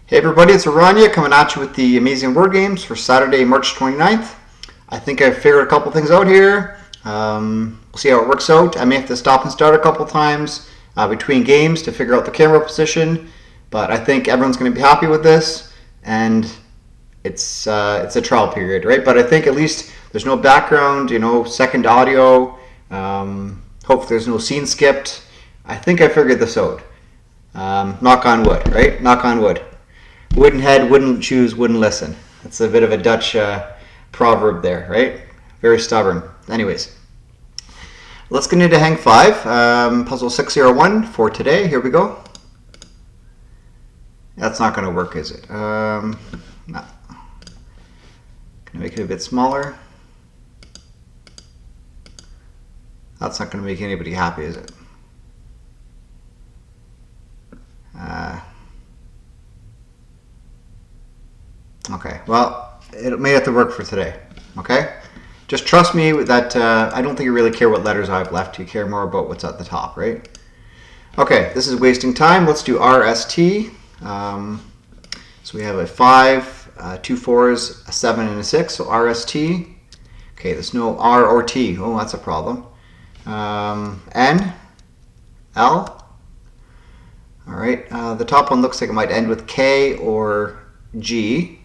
Hey everybody, it's Aranya coming at you with the amazing word games for Saturday, March 29th. I think I've figured a couple things out here. We'll see how it works out. I may have to stop and start a couple times between games to figure out the camera position, but I think everyone's going to be happy with this, and it's a trial period, right? But I think at least there's no background, second audio. Hopefully there's no scene skipped. I think I figured this out. Knock on wood, right? Knock on wood. Wooden head, wouldn't choose, wouldn't listen. That's a bit of a Dutch proverb there, right? Very stubborn. Anyways, let's get into Hang 5. Puzzle 601 for today. Here we go. That's not going to work, is it? No. Going to make it a bit smaller. That's not going to make anybody happy, is it? Okay, well, it may have to work for today, okay? Just trust me that I don't think you really care what letters I've left. You care more about what's at the top, right? Okay, this is wasting time. Let's do RST. So we have a 5, 2 4s, a 7, and a 6, so RST. Okay, there's no R or T. Oh, that's a problem. N, L. All right, the top one looks like it might end with K or G.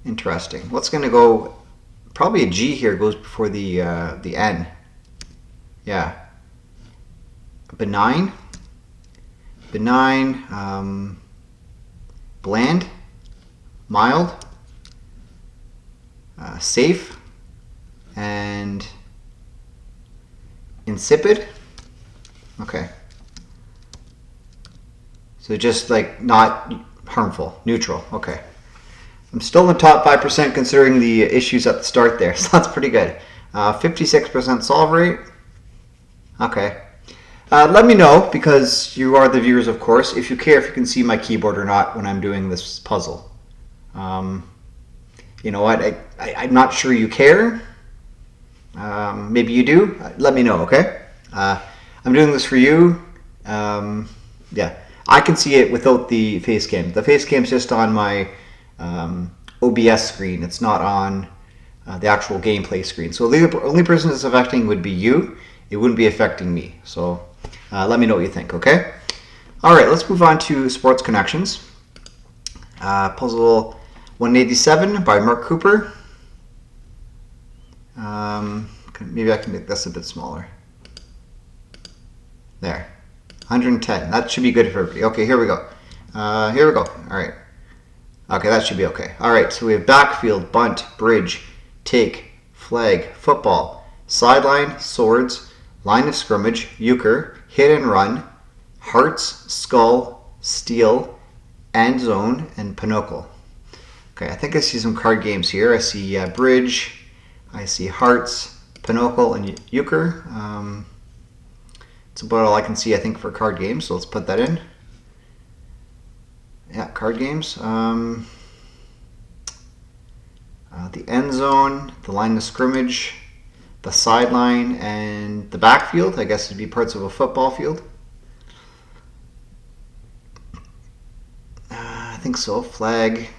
Interesting. What's going to go? Probably a G here goes before the N. Yeah. Benign. Benign. Bland. Mild. Safe. And insipid. Okay. So just like not harmful, neutral. Okay. I'm still in the top 5% considering the issues at the start there, so that's pretty good. 56% solve rate. Okay. Let me know, because you are the viewers, of course, if you care if you can see my keyboard or not when I'm doing this puzzle. You know what? I'm not sure you care. Maybe you do. Let me know, okay? I'm doing this for you. Yeah. I can see it without the face cam. The face cam is just on my OBS screen. It's not on the actual gameplay screen. So the only person it's affecting would be you. It wouldn't be affecting me. So let me know what you think, okay? All right, let's move on to Sports Connections. Puzzle 187 by Mark Cooper. Maybe I can make this a bit smaller. There. 110. That should be good for everybody. Okay, here we go. Here we go. All right. Okay, that should be okay. All right, so we have backfield, bunt, bridge, take, flag, football, sideline, swords, line of scrimmage, euchre, hit and run, hearts, skull, steal, end zone, and pinochle. Okay, I think I see some card games here. I see bridge, I see hearts, pinochle, and euchre. It's about all I can see, I think, for card games, so let's put that in. Yeah, card games. The end zone, the line of scrimmage, the sideline, and the backfield. I guess it'd be parts of a football field. I think so. Flag.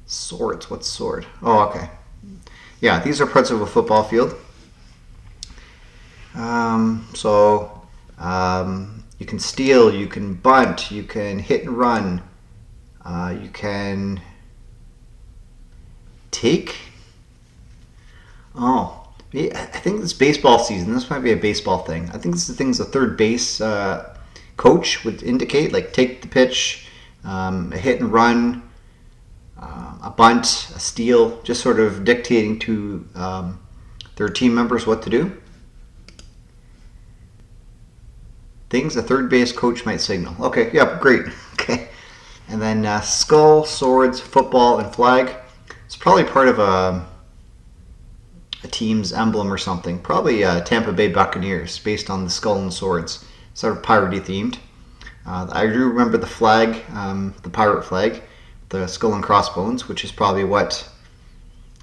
Swords. What's sword? Oh, okay. Yeah, these are parts of a football field. You can steal, you can bunt, you can hit and run, you can take. Oh, I think it's baseball season. This might be a baseball thing. I think this is the things the third base coach would indicate, like take the pitch, a hit and run, a bunt, a steal, just sort of dictating to their team members what to do. Things a third base coach might signal. Okay, yeah, great. Okay. And then skull, swords, football, and flag. It's probably part of a team's emblem or something. Probably Tampa Bay Buccaneers, based on the skull and swords. Sort of piratey themed. I do remember the flag, the pirate flag, the skull and crossbones, which is probably what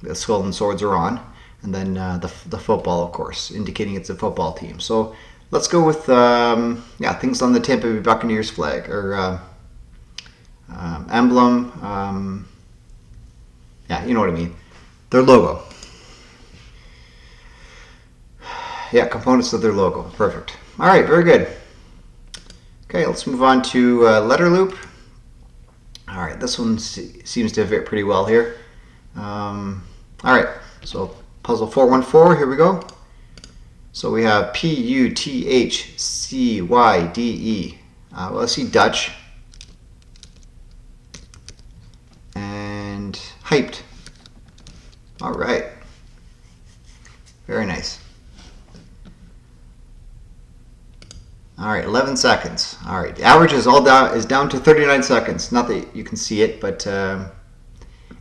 the skull and swords are on. and then the football, of course, indicating it's a football team. So let's go with things on the Tampa Bay Buccaneers flag, or emblem. You know what I mean. Their logo. Yeah, components of their logo. Perfect. All right, very good. Okay, let's move on to letter loop. All right, this one seems to fit pretty well here. All right, so puzzle 414, here we go. So we have P-U-T-H-C-Y-D-E. Well, let's see Dutch. And hyped. All right. Very nice. All right, 11 seconds. All right, the average is down to 39 seconds. Not that you can see it, but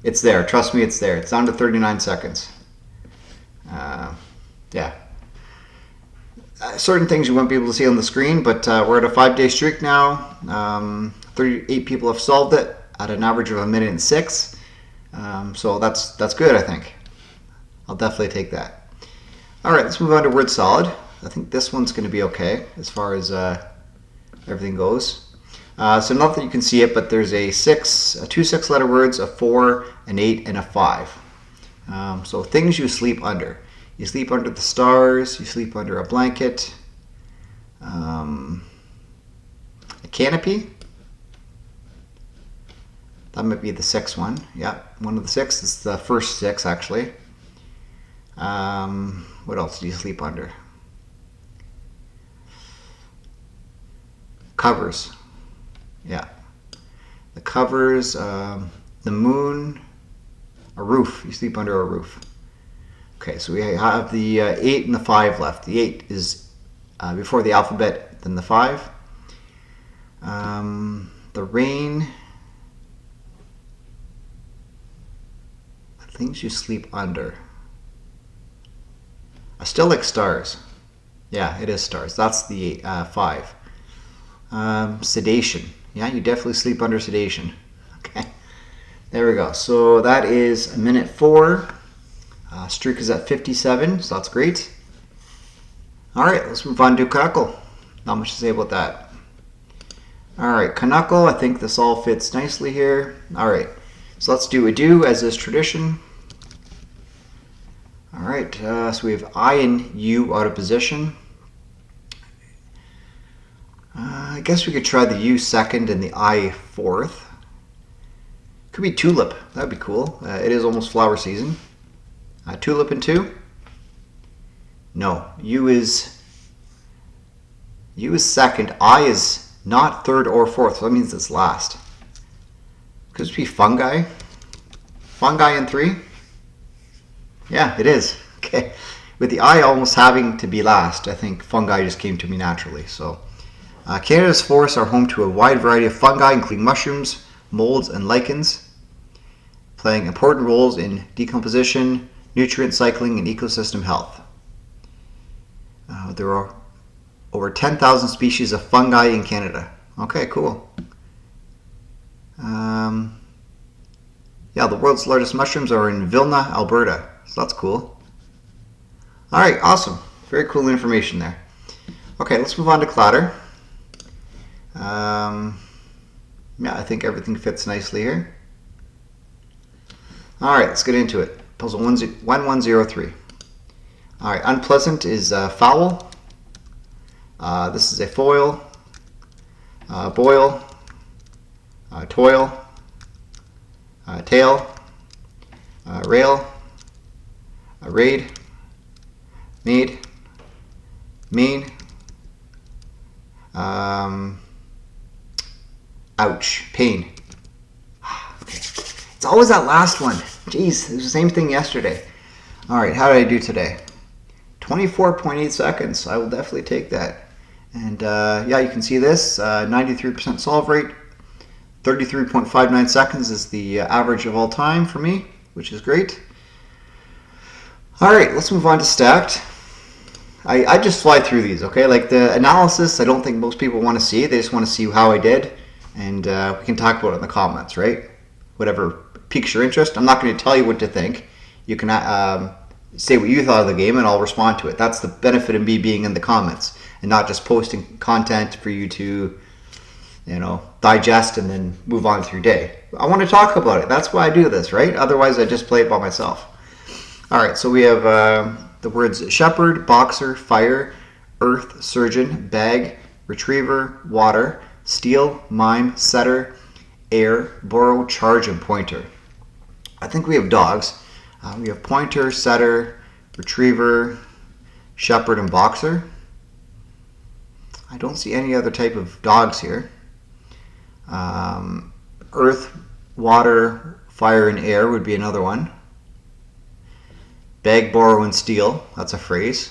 it's there. Trust me, it's there. It's down to 39 seconds. Certain things you won't be able to see on the screen, but we're at a 5-day streak now. 38 people have solved it at an average of 1 minute and 6. So that's good, I think. I'll definitely take that. All right, let's move on to word solid. I think this one's going to be okay as far as everything goes. So not that you can see it, but there's two 6-letter words, a 4, an 8, and a 5. So things you sleep under. You sleep under the stars. You sleep under a blanket. A canopy. That might be the 6th one. Yeah, one of the 6. It's the first 6, actually. What else do you sleep under? Covers. Yeah. The covers, the moon, a roof. You sleep under a roof. Okay, so we have the 8 and the 5 left. The 8 is before the alphabet, then the 5. The rain. Things you sleep under. I still like stars. Yeah, it is stars. That's the 5. Sedation. Yeah, you definitely sleep under sedation. Okay, there we go. So that is 1 minute 4. Streak is at 57, so that's great. All right, let's move on to Canuckle. Not much to say about that. All right, Canuckle. I think this all fits nicely here. All right, so let's do a do as is tradition. All right, so we have I and U out of position. I guess we could try the U second and the I fourth. Could be tulip. That'd be cool. It is almost flower season. Tulip and 2. No, U is second. I is not third or fourth, so that means it's last. Could it be fungi? Fungi in 3? Yeah, it is. Okay. With the I almost having to be last, I think fungi just came to me naturally. So, Canada's forests are home to a wide variety of fungi, including mushrooms, molds, and lichens, playing important roles in decomposition, nutrient cycling, and ecosystem health. There are over 10,000 species of fungi in Canada. Okay, cool. Yeah, the world's largest mushrooms are in Vilna, Alberta. So that's cool. All right, awesome. Very cool information there. Okay, let's move on to Cladder. Yeah, I think everything fits nicely here. All right, let's get into it. Puzzle 1103. All right, unpleasant is foul. This is a foil, boil, toil, tail, rail, raid, made, mean, ouch, pain. Okay. It's always that last one. Jeez, it was the same thing yesterday. All right, how did I do today? 24.8 seconds. I will definitely take that. And yeah, you can see this, 93% solve rate. 33.59 seconds is the average of all time for me, which is great. All right, let's move on to stacked. I just fly through these, okay? Like the analysis, I don't think most people want to see. They just want to see how I did, and we can talk about it in the comments, right? Whatever piques your interest. I'm not going to tell you what to think. You can say what you thought of the game, and I'll respond to it. That's the benefit of me being in the comments and not just posting content for you to, digest and then move on with your day. I want to talk about it. That's why I do this, right? Otherwise, I just play it by myself. All right, so we have the words shepherd, boxer, fire, earth, surgeon, bag, retriever, water, steal, mime, setter, air, borrow, charge, and pointer. I think we have dogs. We have pointer, setter, retriever, shepherd, and boxer. I don't see any other type of dogs here. Earth, water, fire, and air would be another one. Beg, borrow, and steal. That's a phrase.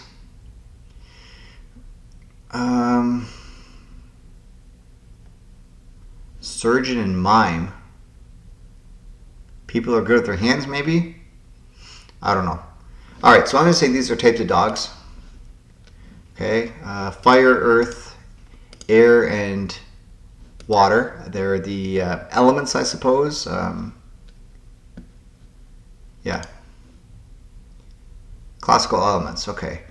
Surgeon and mime. People are good with their hands, maybe? I don't know. All right, so I'm going to say these are types of dogs. Okay, fire, earth, air, and water. They're the elements, I suppose. Yeah. Classical elements, okay.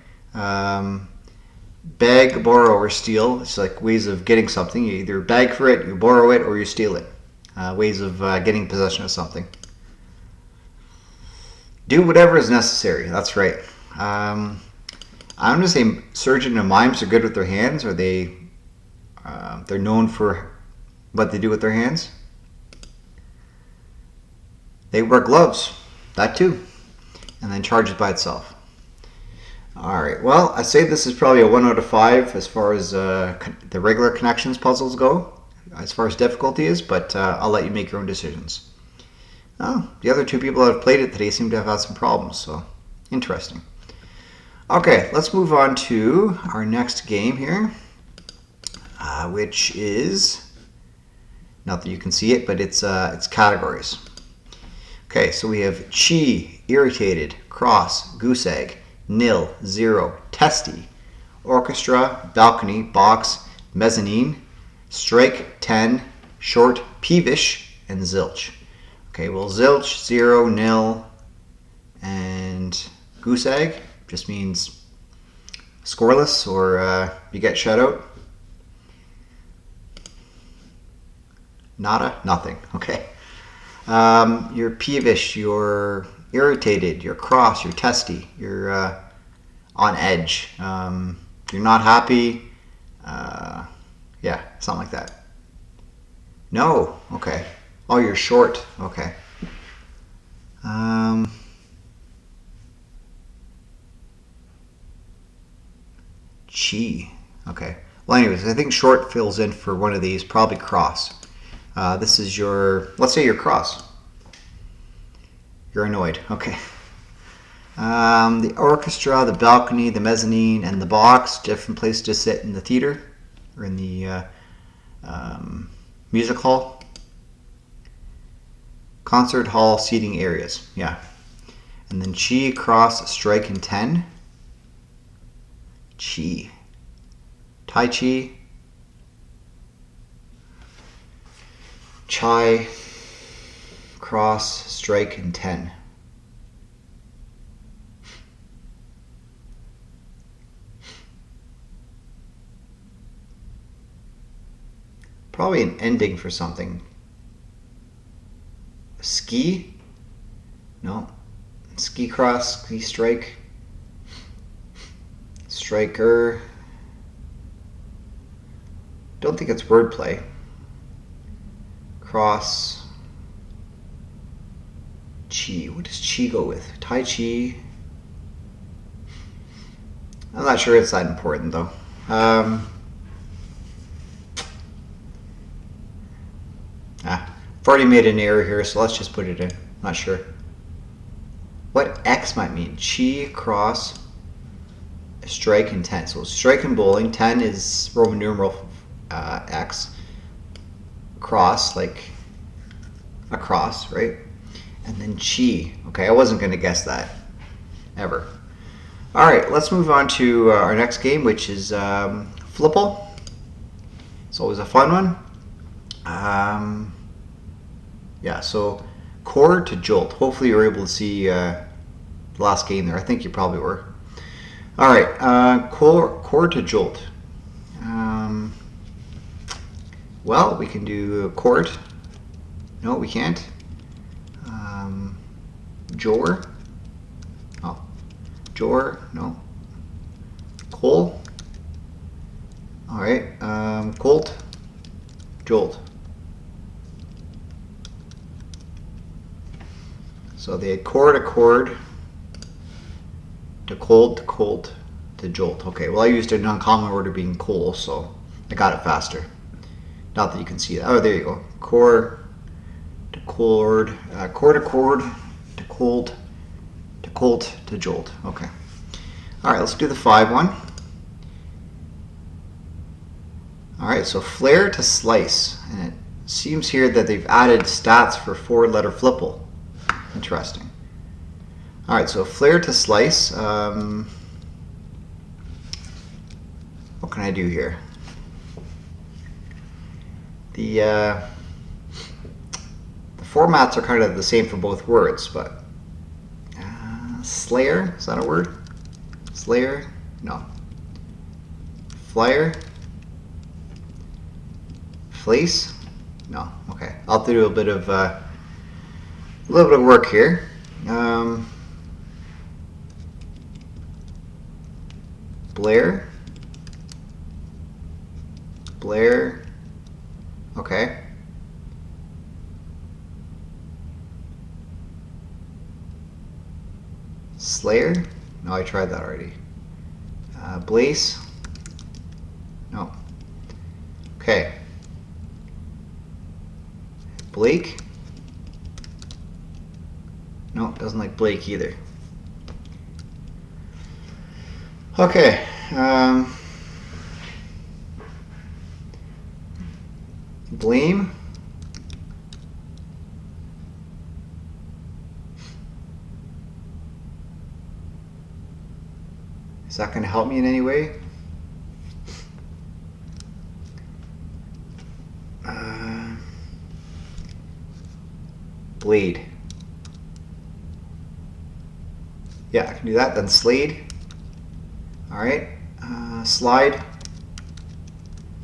Beg, borrow, or steal. It's like ways of getting something. You either beg for it, you borrow it, or you steal it. Ways of getting possession of something. Do whatever is necessary. That's right. I'm going to say surgeon and mimes are good with their hands. Or they're known for what they do with their hands. They wear gloves. That too. And then charge it by itself. All right. Well, I say this is probably a 1 out of 5 as far as the regular connections puzzles go, as far as difficulty is. But I'll let you make your own decisions. Oh, the other two people that have played it today seem to have had some problems. So interesting. Okay, let's move on to our next game here, which is, not that you can see it, but it's categories. Okay, so we have chi, irritated, cross, goose egg, nil, 0, testy, orchestra, balcony, box, mezzanine, strike, 10, short, peevish, and zilch. Okay, well, zilch, 0, nil, and goose egg just means scoreless, or you get shut out. Nada, nothing. Okay. You're peevish, you're irritated, you're cross, you're testy, you're on edge, you're not happy, yeah, something like that. No, okay. Oh, you're short, okay. Chi, okay. Well, anyways, I think short fills in for one of these, probably cross. This is your, let's say you're cross. You're annoyed, okay. The orchestra, the balcony, the mezzanine, and the box, different place to sit in the theater or in the music hall. Concert hall seating areas, yeah. And then chi, cross, strike, and 10. Chi. Tai chi. Chai, cross, strike, and 10. Probably an ending for something. Ski? No. Ski cross, ski strike. Striker. Don't think it's wordplay. Cross. Chi. What does chi go with? Tai chi. I'm not sure it's that important though. I've already made an error here, so let's just put it in. Not sure. What X might mean? Chi, cross, strike, and 10. So strike and bowling. 10 is Roman numeral X. Cross, like a cross, right? And then chi. Okay, I wasn't going to guess that ever. All right, let's move on to our next game, which is Flipple. It's always a fun one. Yeah, so chord to jolt. Hopefully you're able to see the last game there. I think you probably were. All right, chord to jolt. Well, we can do chord. No, we can't. Jor. Oh, jor. No. Cole. All right. Colt. Jolt. So they had chord to chord, to cold, to jolt. Okay. Well, I used an uncommon word of being coal, so I got it faster. Not that you can see that. Oh, there you go. Chord to chord, chord to chord, to cold, to colt, to jolt. Okay. All right, let's do the 5 one. All right, so flare to slice. And it seems here that they've added stats for 4-letter Flipple. Interesting. All right, so flare to slice. What can I do here? The formats are kind of the same for both words, but slayer, is that a word? Slayer? No. Flyer? Fleece? No. Okay. I'll have to do a little bit of work here. Blair? Blair? Okay. Slayer? No, I tried that already. Blaze? No. Okay. Blake? No, doesn't like Blake either. Okay. Blame? Is that going to help me in any way? Blade. Yeah, I can do that. Then Slade. All right. Slide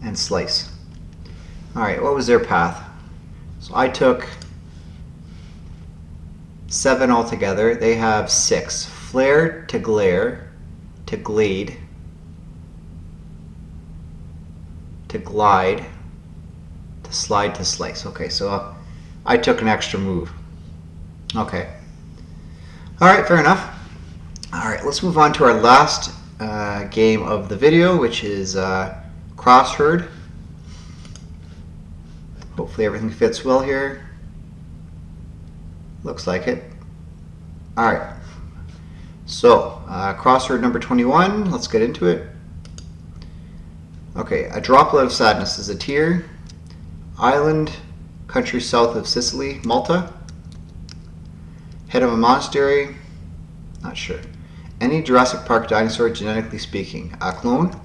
and slice. All right, what was their path? So I took 7 altogether. They have 6. Flare to glare, to glade, to glide, to slide, to slice. Okay, so I took an extra move. Okay. All right, fair enough. All right, let's move on to our last game of the video, which is CrossHerd. Hopefully everything fits well here. Looks like it. All right. So, CrossHerd number 21. Let's get into it. Okay, a droplet of sadness is a tear. Island, country south of Sicily, Malta. Head of a monastery. Not sure. Any Jurassic Park dinosaur, genetically speaking. A clone.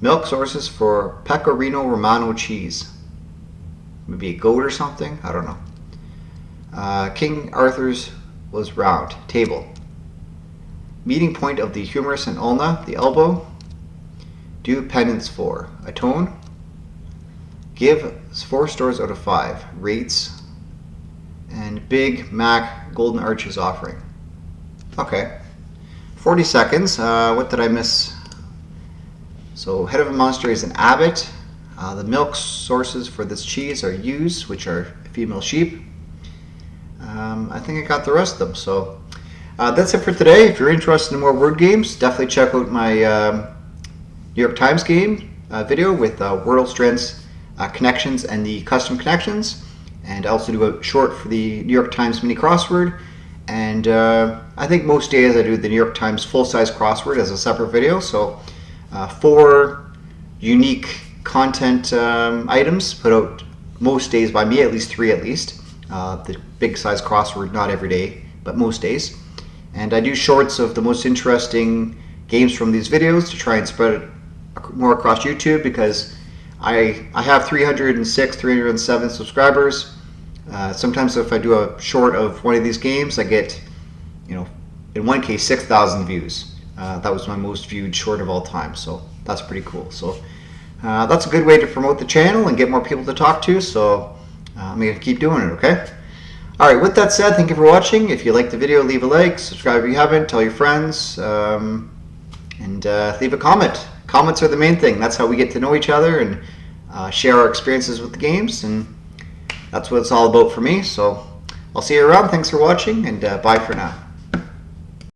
Milk sources for Pecorino Romano cheese. Maybe a goat or something? I don't know. King Arthur's was round. Table. Meeting point of the humerus and ulna, the elbow. Do penance for. Atone. Give 4 stars out of 5. Rates. And Big Mac Golden Arches offering. Okay. 40 seconds. What did I miss? So, head of a monastery is an abbot. The milk sources for this cheese are ewes, which are female sheep. I think I got the rest of them. So, that's it for today. If you're interested in more word games, definitely check out my New York Times game video with Wordle, Strands, Connections, and the custom connections. And I also do a short for the New York Times Mini Crossword. And I think most days I do the New York Times full-size crossword as a separate video. So 4 unique content items put out most days by me, at least 3 at least. The big size crossword, not every day, but most days. And I do shorts of the most interesting games from these videos to try and spread it more across YouTube, because I have 306, 307 subscribers. Sometimes if I do a short of one of these games, I get in one case, 6,000 views. That was my most viewed short of all time, so that's pretty cool. So that's a good way to promote the channel and get more people to talk to, so I'm going to keep doing it, okay? Alright, with that said, thank you for watching. If you liked the video, leave a like, subscribe if you haven't, tell your friends, and leave a comment. Comments are the main thing. That's how we get to know each other and share our experiences with the games, and that's what it's all about for me. So I'll see you around. Thanks for watching, and bye for now.